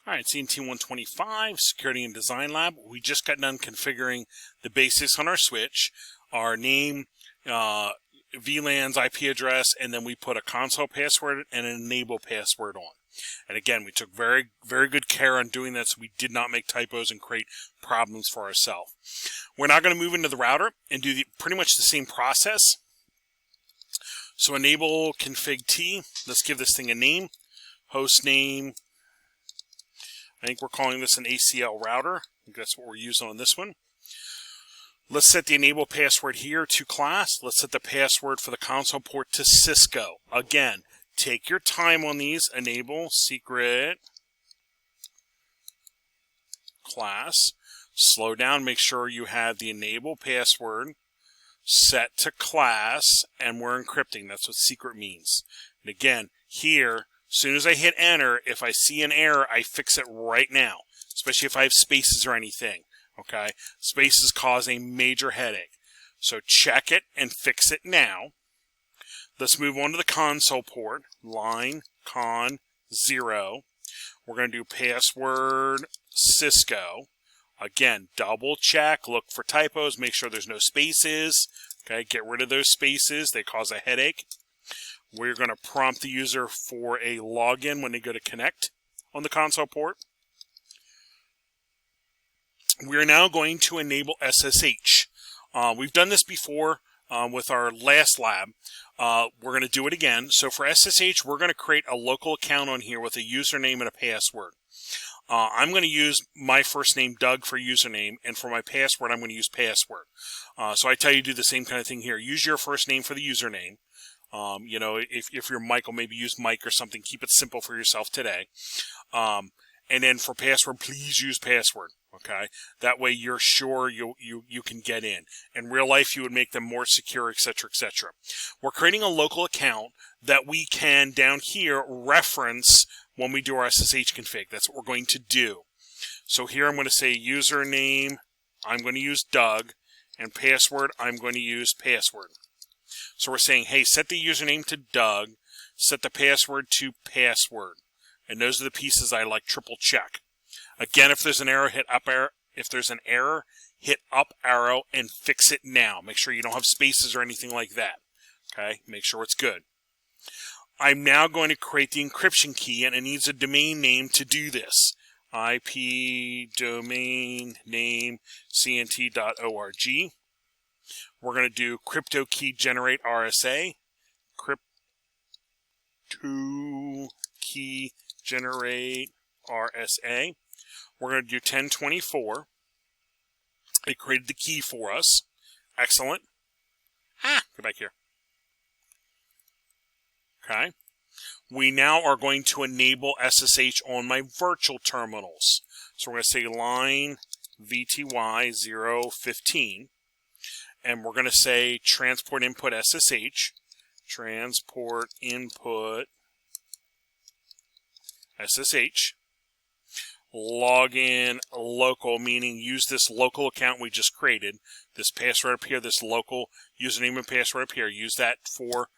All right, CNT125, Security and Design Lab. We just got done configuring the basics on our switch, our name, VLAN's IP address, and then we put a console password and an enable password on. And again, we took very, very good care on doing that so we did not make typos and create problems for ourselves. We're now going to move into the router and do pretty much the same process. So enable config T. Let's give this thing a name. Host name. I think we're calling this an ACL router. I think that's what we're using on this one. Let's set the enable password here to class. Let's set the password for the console port to Cisco. Again, take your time on these. Enable, secret, class. Slow down. Make sure you have the enable password set to class, and we're encrypting. That's what secret means. And again, here, as soon as I hit enter, if I see an error, I fix it right now, especially if I have spaces or anything. Okay, spaces cause a major headache. So check it and fix it now. Let's move on to the console port, line con 0. We're going to do password Cisco. Again, double check, look for typos, make sure there's no spaces. Okay, get rid of those spaces, they cause a headache. We're going to prompt the user for a login when they go to connect on the console port. We're now going to enable SSH. We've done this before with our last lab. We're going to do it again. So for SSH, we're going to create a local account on here with a username and a password. I'm going to use my first name, Doug, for username, and for my password, I'm going to use password. So I tell you to do the same kind of thing here. Use your first name for the username. You know, if you're Michael, maybe use Mike or something. Keep it simple for yourself today. And then for password, please use password. Okay, that way you're sure you can get in. In real life, you would make them more secure, etc., etc. We're creating a local account that we can down here reference when we do our SSH config. That's what we're going to do. So here I'm going to say username. I'm going to use Doug, and password. I'm going to use password. So we're saying, hey, set the username to Doug, set the password to password. And those are the pieces I like triple check. Again, if there's an error, hit up arrow. If there's an error, hit up arrow and fix it now. Make sure you don't have spaces or anything like that. Okay, make sure it's good. I'm now going to create the encryption key, and it needs a domain name to do this. IP domain name CNT.org. We're going to do crypto key generate RSA. Crypto key generate RSA. We're going to do 1024. It created the key for us. Excellent. Go back here. Okay. We now are going to enable SSH on my virtual terminals. So we're going to say line VTY 015. And we're going to say transport input SSH. Transport input SSH. Login local, meaning use this local account we just created. This password up here, this local username and password up here. Use that for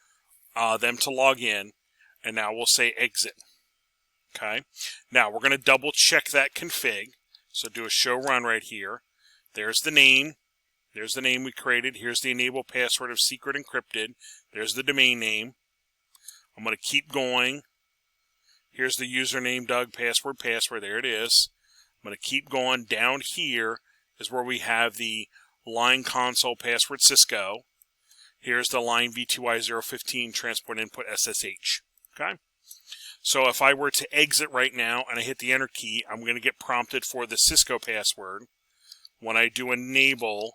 them to log in. And now we'll say exit. Okay. Now we're going to double check that config. So do a show run right here. There's the name. There's the name we created. Here's the enable password of secret encrypted. There's the domain name. I'm going to keep going. Here's the username, Doug, password. There it is. I'm going to keep going. Down here is where we have the line console password Cisco. Here's the line VTY015 transport input SSH. Okay? So if I were to exit right now and I hit the enter key, I'm going to get prompted for the Cisco password. When I do enable,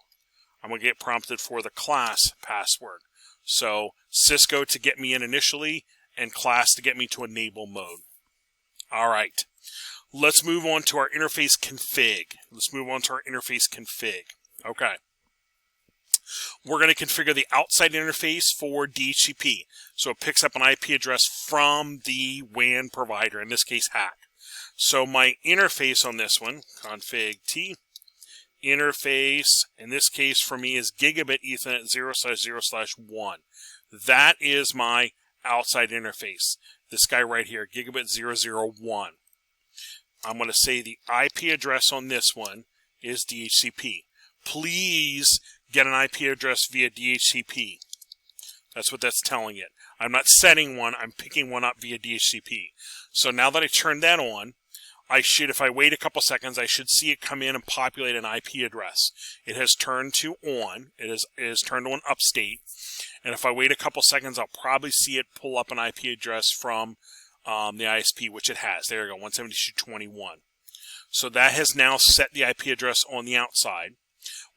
I'm going to get prompted for the class password. So Cisco to get me in initially, and class to get me to enable mode. All right. Let's move on to our interface config. Okay. We're going to configure the outside interface for DHCP. So it picks up an IP address from the WAN provider, in this case, hack. So my interface on this one, config T, interface, in this case for me is gigabit Ethernet 0/0/1. That is my outside interface. This guy right here, gigabit 001. I'm going to say the IP address on this one is DHCP. Please get an IP address via DHCP. That's what that's telling it. I'm not setting one, I'm picking one up via DHCP. So now that I turned that on, if I wait a couple seconds, I should see it come in and populate an IP address. It has turned to on. It is turned on upstate. And if I wait a couple seconds, I'll probably see it pull up an IP address from the ISP, which it has. There you go, 172.21. So that has now set the IP address on the outside.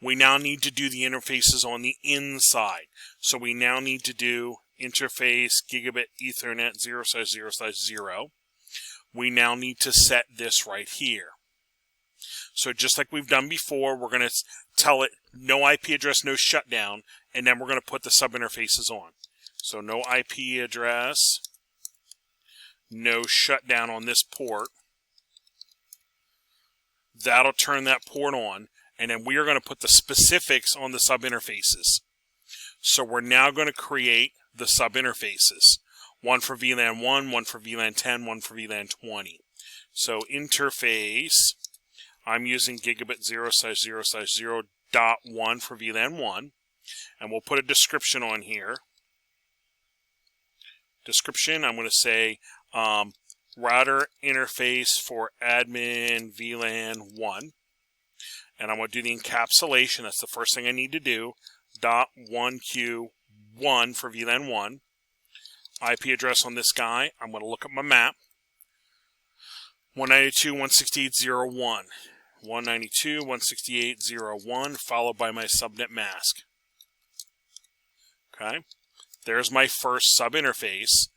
We now need to do the interfaces on the inside. So we now need to do interface gigabit Ethernet 0/0/0. We now need to set this right here. So just like we've done before, we're going to tell it no IP address, no shutdown, and then we're going to put the sub-interfaces on. So no IP address, no shutdown on this port. That'll turn that port on, and then we are going to put the specifics on the sub-interfaces. So we're now going to create the sub-interfaces. One for VLAN 1, one for VLAN 10, one for VLAN 20. So interface, I'm using gigabit 0/0/0.1 for VLAN 1. And we'll put a description on here. Description, I'm going to say router interface for admin VLAN 1. And I'm going to do the encapsulation. That's the first thing I need to do. .1Q1 for VLAN 1. IP address on this guy, I'm going to look at my map. 192.168.0.1. 192.168.0.1 followed by my subnet mask. Okay. There's my first sub-interface.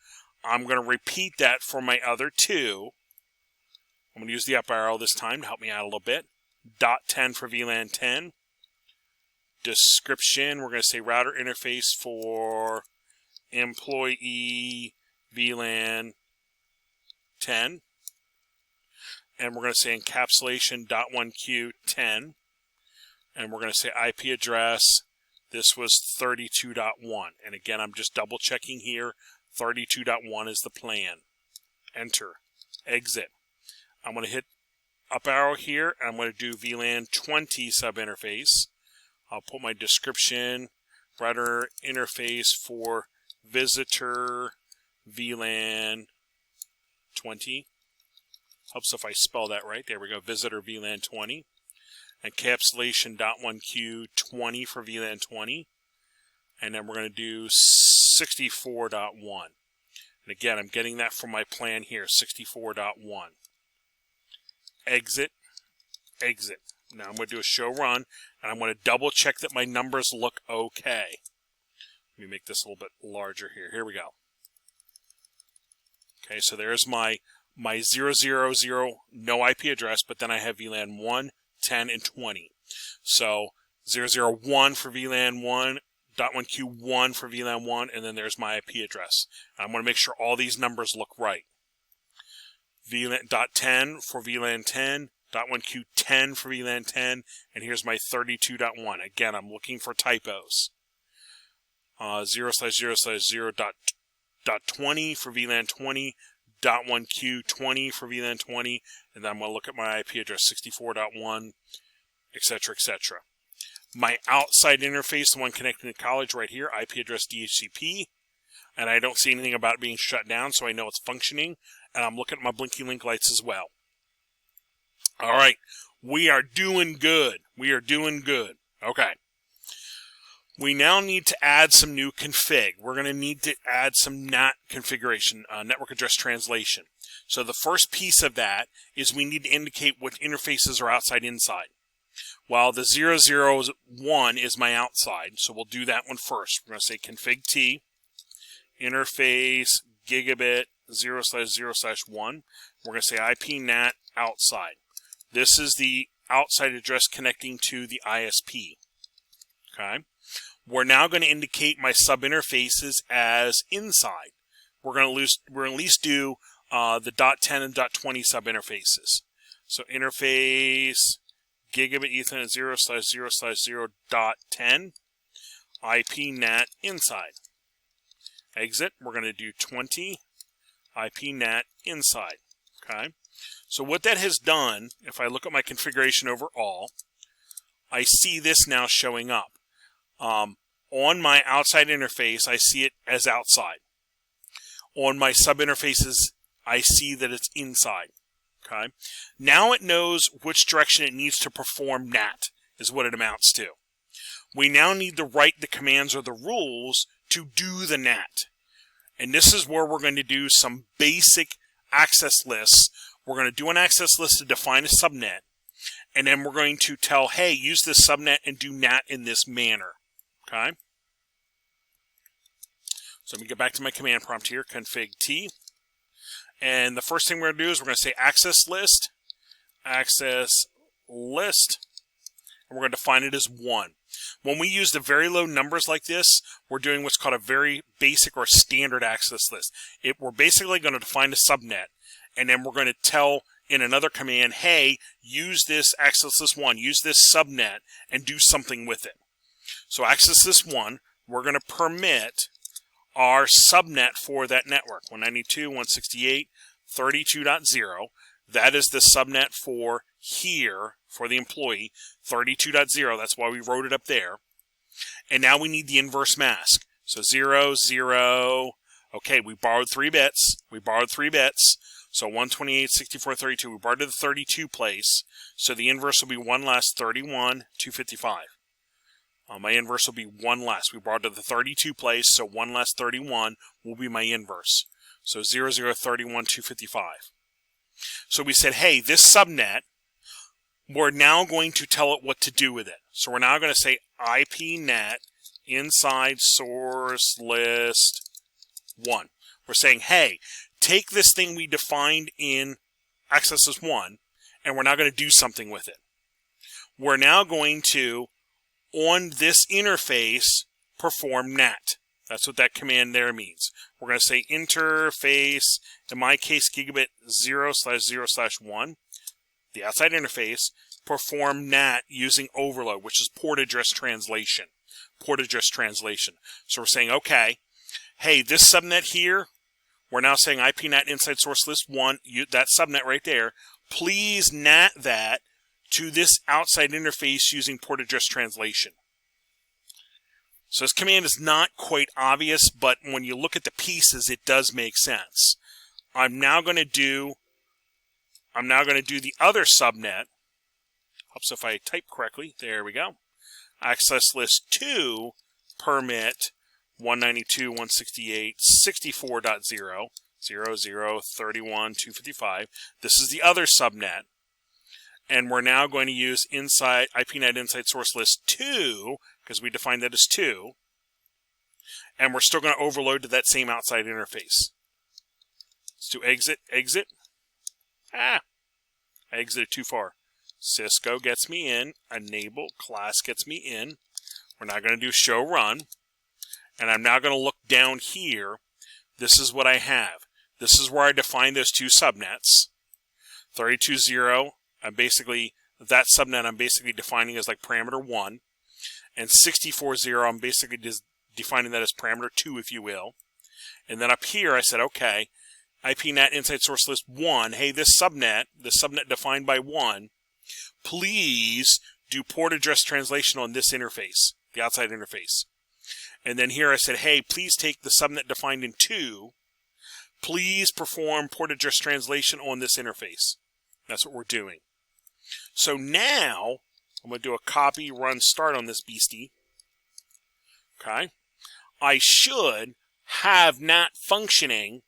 I'm going to repeat that for my other two. I'm going to use the up arrow this time to help me out a little bit. .10 for VLAN 10. Description, we're going to say router interface for employee VLAN 10. And we're going to say encapsulation .1Q10. And we're going to say IP address. This was 32.1. And again, I'm just double checking here. 32.1 is the plan. Enter. Exit. I'm going to hit up arrow here. And I'm going to do VLAN 20 sub-interface. I'll put my description. Router interface for visitor VLAN 20. Helps if I spell that right. There we go. Visitor VLAN 20. Encapsulation .1Q20 for VLAN 20. And then we're going to do 64.1. And again, I'm getting that from my plan here. 64.1. Exit. Exit. Now I'm going to do a show run. And I'm going to double check that my numbers look okay. Let me make this a little bit larger here. Here we go. Okay, so there's my 000 no IP address, but then I have VLAN 1, 10, and 20. So 001 for VLAN 1, .1Q1 for VLAN 1, and then there's my IP address. And I'm going to make sure all these numbers look right. VLAN .10 for VLAN 10, .1Q10 for VLAN 10, and here's my 32.1. Again, I'm looking for typos. 0/0/0.20 for VLAN 20, .1Q20 for VLAN 20, and then I'm going to look at my IP address 64.1, etc., etc. My outside interface, the one connecting to college right here, IP address DHCP, and I don't see anything about it being shut down, so I know it's functioning, and I'm looking at my blinky link lights as well. All right, we are doing good. We are doing good. Okay. We now need to add some new config. We're going to need to add some NAT configuration, network address translation. So the first piece of that is we need to indicate what interfaces are outside inside. Well, the 001 is my outside, so we'll do that one first. We're going to say config T, interface gigabit 0/0/1. We're going to say IP NAT outside. This is the outside address connecting to the ISP. Okay. We're now going to indicate my sub-interfaces as inside. We're going to at least do the .10 and .20 sub-interfaces. So interface gigabit Ethernet 0/0/0.10 IP NAT inside. Exit. We're going to do 20 IP NAT inside. Okay. So what that has done, if I look at my configuration overall, I see this now showing up. On my outside interface, I see it as outside. On my sub-interfaces, I see that it's inside. Okay. Now it knows which direction it needs to perform NAT, is what it amounts to. We now need to write the commands or the rules to do the NAT. And this is where we're going to do some basic access lists. We're going to do an access list to define a subnet. And then we're going to tell, hey, use this subnet and do NAT in this manner. Okay. So let me get back to my command prompt here, config T. And the first thing we're going to do is we're going to say access list, and we're going to define it as 1. When we use the very low numbers like this, we're doing what's called a very basic or standard access list. We're basically going to define a subnet, and then we're going to tell in another command, hey, use this access list 1, use this subnet, and do something with it. So access list 1, we're going to permit our subnet for that network, 192.168.32.0. That is the subnet for here, for the employee, 32.0. That's why we wrote it up there. And now we need the inverse mask. So 0, 0. Okay, we borrowed 3 bits. So 128.64.32. We borrowed to the 32 place. So the inverse will be 1 less 31.255. My inverse will be 1 less. We borrowed to the 32 place, so 1 less 31 will be my inverse. So 0031.255. So we said, hey, this subnet, we're now going to tell it what to do with it. So we're now going to say IPNet inside source list 1. We're saying, hey, take this thing we defined in access list 1, and we're now going to do something with it. We're now going to, on this interface, perform NAT. That's what that command there means. We're going to say interface, in my case, gigabit 0/0/1, the outside interface, perform NAT using overload, which is port address translation. So we're saying, okay, hey, this subnet here, we're now saying IPNet inside source list 1, that subnet right there, please NAT that to this outside interface using port address translation. So this command is not quite obvious, but when you look at the pieces, it does make sense. I'm now going to do the other subnet. Helps if I type correctly. There we go. Access list 2 permit 192.168.64.0 0031.255. This is the other subnet. And we're now going to use IPNet inside source list 2, because we defined that as 2. And we're still going to overload to that same outside interface. Let's do exit. I exited too far. Cisco gets me in. Enable class gets me in. We're now going to do show run. And I'm now going to look down here. This is what I have. This is where I define those 2 subnets. 32.0. That subnet I'm basically defining as like parameter 1. And 64.0, I'm basically just defining that as parameter 2, if you will. And then up here, I said, okay, IPNet inside source list 1. Hey, this subnet defined by 1, please do port address translation on this interface, the outside interface. And then here I said, hey, please take the subnet defined in 2. Please perform port address translation on this interface. That's what we're doing. So now, I'm going to do a copy, run, start on this beastie. Okay. I should have NAT functioning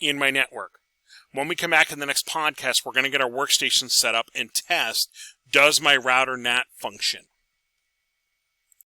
in my network. When we come back in the next podcast, we're going to get our workstation set up and test, does my router NAT function?